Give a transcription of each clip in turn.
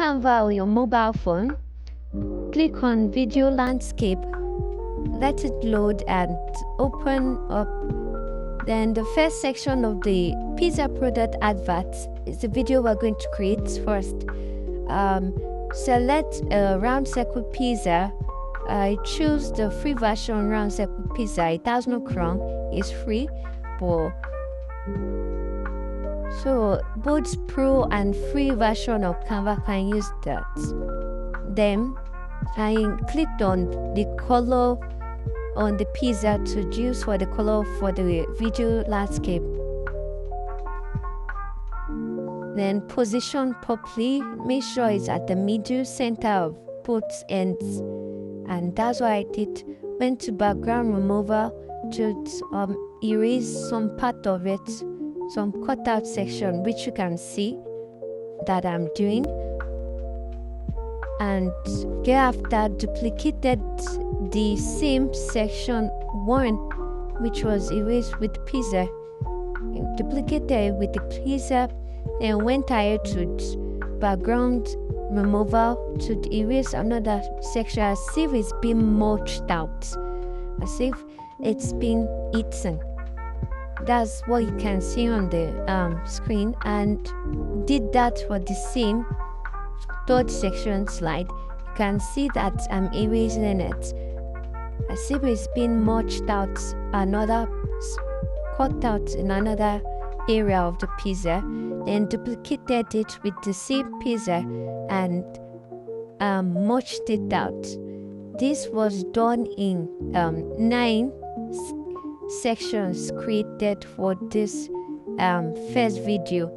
Canva or your mobile phone, click on video landscape, let it load and open up. Then the first section of the pizza product adverts is the video we're going to create first. Select a round circle pizza. I choose the free version round circle pizza. It has no crown, it's free, but so both pro and free version of Canva can use that. Then I clicked on the color on the pizza to choose for the color for the video landscape. Then position properly, make sure it's at the middle center of both ends, and that's what I did. Went to background remover to erase some part of it, some cutout section which you can see that I'm doing, and thereafter duplicated the same section 1 which was erased with pizza, duplicated with the pizza, and went ahead to background removal to erase another section as if it's been mulched out, as if it's been eaten. That's what you can see on the screen, and did that for the same third section slide. You can see that I'm erasing it as if it's been mulched out, another cut out in another area of the pizza, then duplicated it with the same pizza and mulched it out. This was done in 9 sections created for this first video,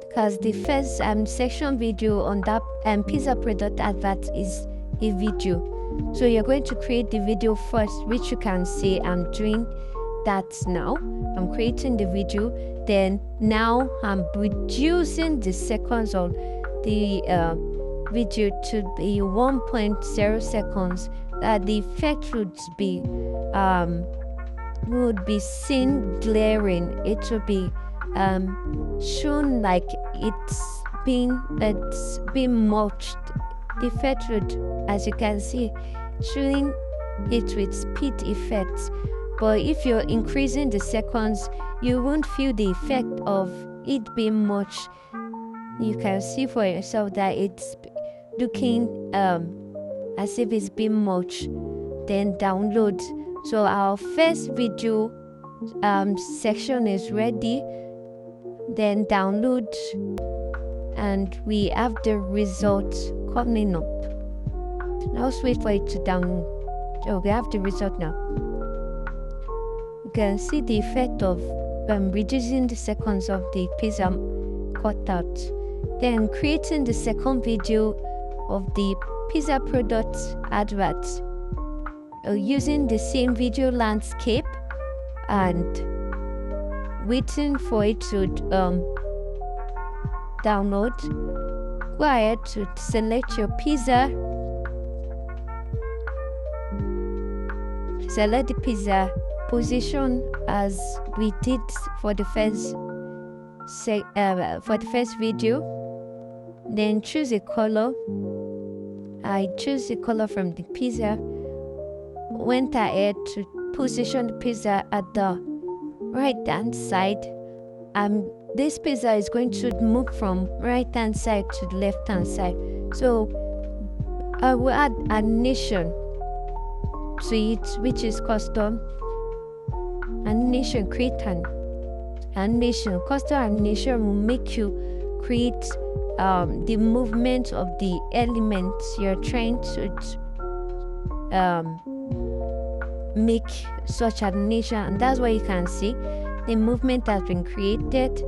because the first section video on that pizza product advert is a video. So you're going to create the video first, which you can see I'm doing that now. I'm creating the video, then now I'm reducing the seconds of the video to be 1.0 seconds, that the effect would be seen glaring. It will be shown like it's been mulched. The effect would, as you can see, showing it with speed effects. But if you're increasing the seconds, you won't feel the effect of it being mulched. You can see for yourself that it's looking as if it's been mulched. Then download. So our first video section is ready. Then download, and we have the result coming up. Now let's wait for it to download. Oh, we have the result now. You can see the effect of reducing the seconds of the pizza cutout. Then creating the second video of the pizza product advert using the same video landscape and waiting for it to download. Go ahead to select your pizza, select the pizza, position as we did for the first video, then choose a color. I choose the color from the pizza, went ahead to position the pizza at the right hand side. This pizza is going to move from right hand side to the left hand side, so I will add animation to it, which is custom animation. Create an animation. Custom animation will make you create the movement of the elements you're trying to make such animation, and that's what you can see. The movement has been created,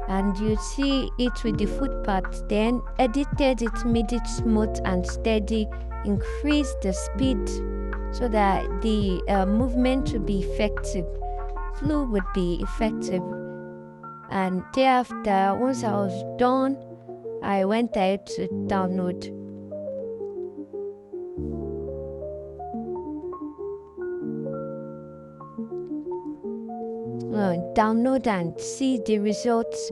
and you see it with the foot part. Then edited it, made it smooth and steady, increase the speed so that the movement will be effective, flow would be effective. And thereafter, once I was done, I went ahead to download. Download and see the results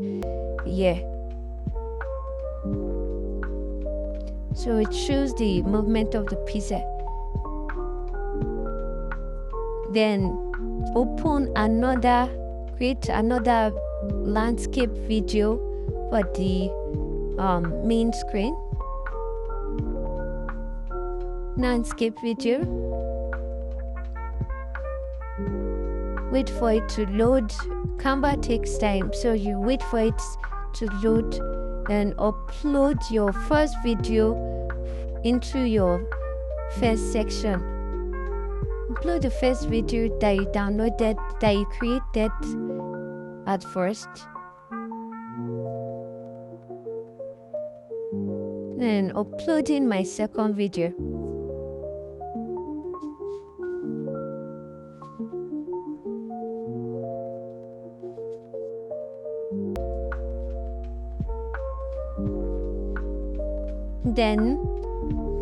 here. so it shows the movement of the pizza. Then create another landscape video for the main screen. Landscape video. Wait for it to load. Canva takes time, so you wait for it to load and upload your first video into your first section. Upload the first video that you downloaded, that you created at first. Then uploading my second video. Then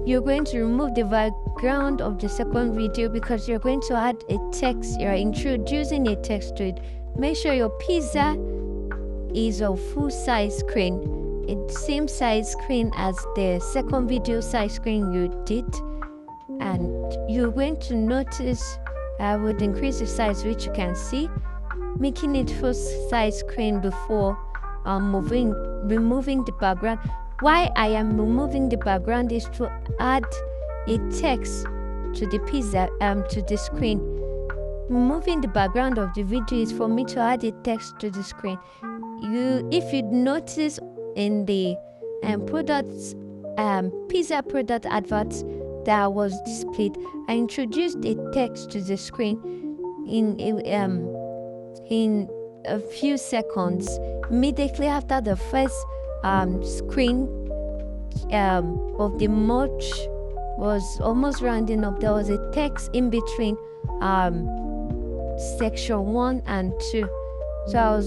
you're going to remove the background of the second video because you're going to add a text. You're introducing a text to it. Make sure your pizza is a full size screen. It's same size screen as the second video size screen you did. And you're going to notice I would increase the size, which you can see, making it full size screen before removing the background. Why I am removing the background is to add a text to the pizza to the screen. Removing the background of the video is for me to add a text to the screen. If you notice in the pizza product adverts that was displayed, I introduced a text to the screen in a few seconds. Immediately after the first screen of the merge was almost rounding up, there was a text in between section 1 and 2. So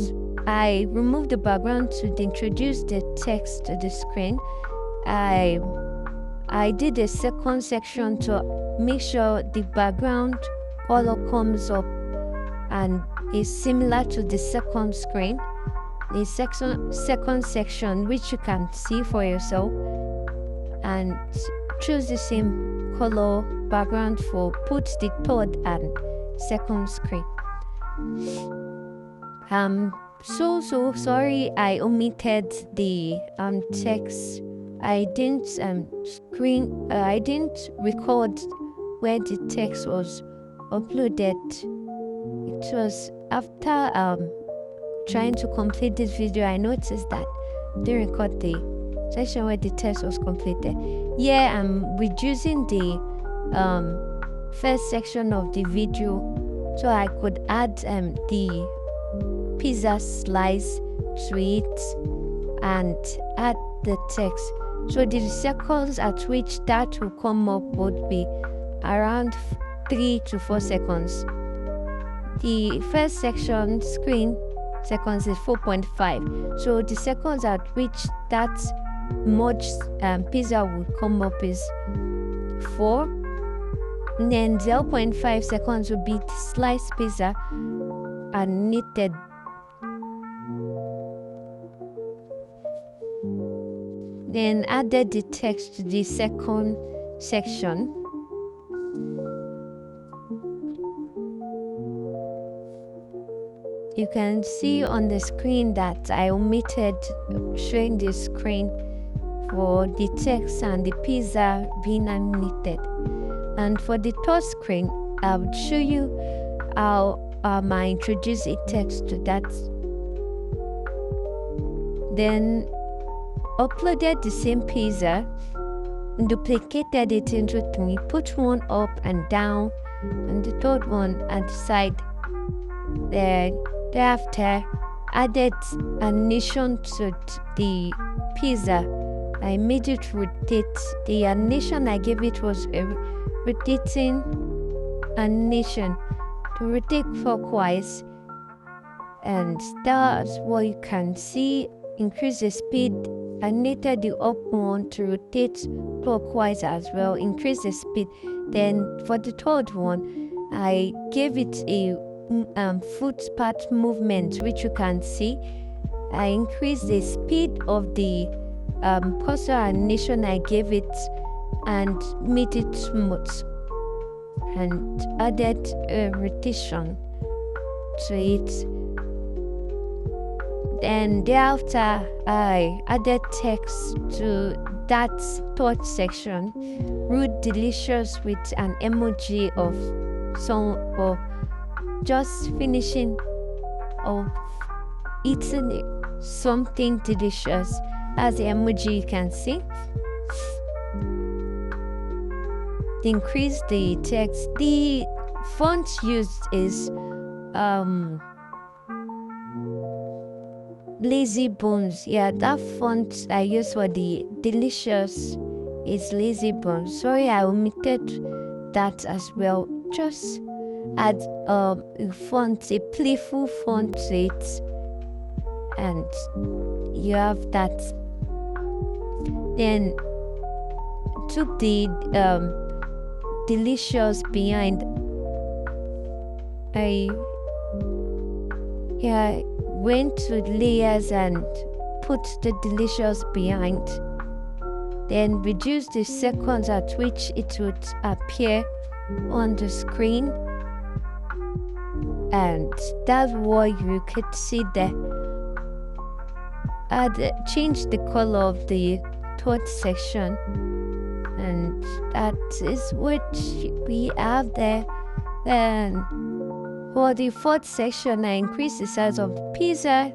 I removed the background to introduce the text to the screen. I did a second section to make sure the background color comes up and is similar to the second screen. The second section, which you can see for yourself, and choose the same color background for put the third and second screen. So sorry I omitted the text. I didn't record where the text was uploaded. It was after trying to complete this video, I noticed that I didn't record the section where the text was completed. Yeah, I'm reducing the first section of the video so I could add the pizza slice to it and add the text. So the seconds at which that will come up would be around 3 to 4 seconds. The first section screen seconds is 4.5. So the seconds at which that merged pizza would come up is 4. And then 0.5 seconds would be the sliced pizza and knitted. Then added the text to the second section. You can see on the screen that I omitted showing the screen for the text and the pizza being animated. And for the third screen, I would show you how I introduce a text to that. Then uploaded the same pizza, duplicated it into 3, put one up and down, and the third one at the side. Thereafter, added animation to the pizza. I made it rotate. The animation I gave it was a rotating animation to rotate clockwise, and that's what you can see. Increase the speed. I knitted the up one to rotate clockwise as well. Increase the speed. Then for the third one, I gave it a footpath movement, which you can see. I increased the speed of the cursor animation I gave it and made it smooth and added a rotation to it. Then thereafter I added text to that third section, rude delicious with an emoji of some or just finishing of eating something delicious. As the emoji you can see. Increase the text. The font used is Lazy Bones. Yeah, that font I used for the delicious is Lazy Bones. Sorry, I omitted that as well. Just add a font, a playful font to it, and you have that. Then took the delicious behind. I went to layers and put the delicious behind. Then reduce the seconds at which it would appear on the screen, and that's what you could see there. Change the color of the third section, and that is what we have there. Then for the fourth section, I increased the size of the pizza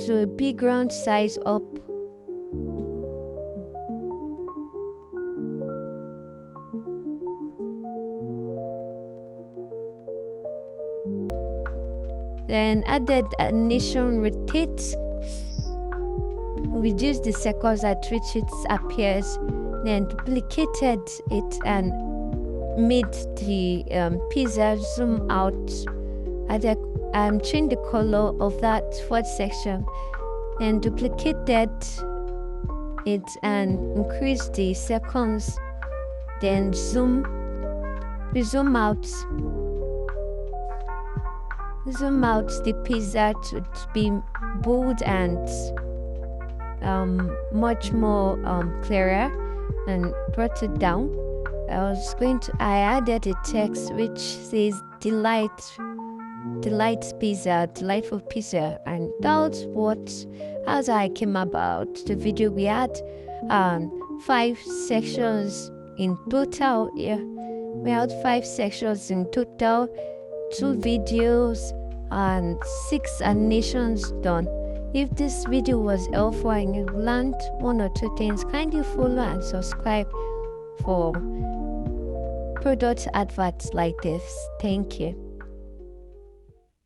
to a big round size up. Then added animation rotate, reduce the seconds at which it appears, then duplicated it and made the pizza zoom out. Changed the color of that fourth section, and duplicated it and increased the seconds, then zoom out the pizza to be bold and much more clearer, and brought it down. I added a text which says delightful pizza, and that's how I came about the video. We had 5 sections in total. Yeah, we had 5 sections in total, 2 videos and 6 animations done. If this video was helpful and you learned 1 or 2 things, kindly follow and subscribe for product adverts like this. Thank you.